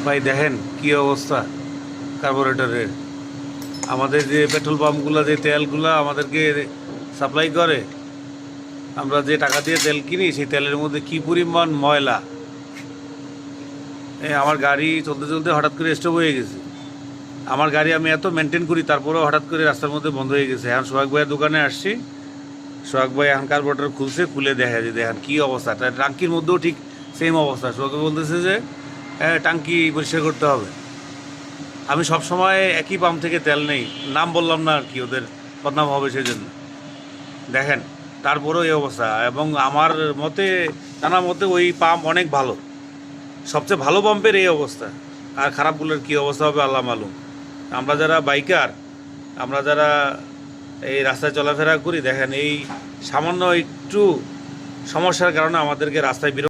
ভাই দেখেন কি অবস্থা কার্বোরেটরের। আমাদের যে পেট্রোল পাম্পগুলো যে তেলগুলো আমাদেরকে সাপ্লাই করে, আমরা যে টাকা দিয়ে তেল কিনি সেই তেলের মধ্যে কি পরিমাণ ময়লা। আমার গাড়ি চলতে চলতে হঠাৎ করে স্টপ হয়ে গেছে। আমার গাড়ি আমি এত মেনটেন করি, তারপরেও হঠাৎ করে রাস্তার মধ্যে বন্ধ হয়ে গেছে। এখন সোহাগ ভাইয়ের দোকানে আসছি, সোহাগ ভাই এখন কার্বোরেটর খুলছে, খুলে দেখা যায় দেখেন কী অবস্থা। টাঙ্কির মধ্যেও ঠিক সেম অবস্থা। সোহাগ ভাই বলতেছে যে টাঙ্কি পরিষ্কার করতে হবে। আমি সব সময় একই পাম্প থেকে তেল নেই, নাম বললাম না আর কি, ওদের বদনাম হবে সেই জন্য। দেখেন তারপরেও এই অবস্থা। এবং আমার মতে, জানা মতে ওই পাম্প অনেক ভালো, সবচেয়ে ভালো পাম্পের এই অবস্থা। আর খারাপগুলোর কী অবস্থা হবে আল্লাহ মালুম। আমরা যারা বাইকার, আমরা যারা এই রাস্তায় চলাফেরা করি, দেখেন এই সামান্য একটু সমস্যার কারণে আমাদেরকে রাস্তায়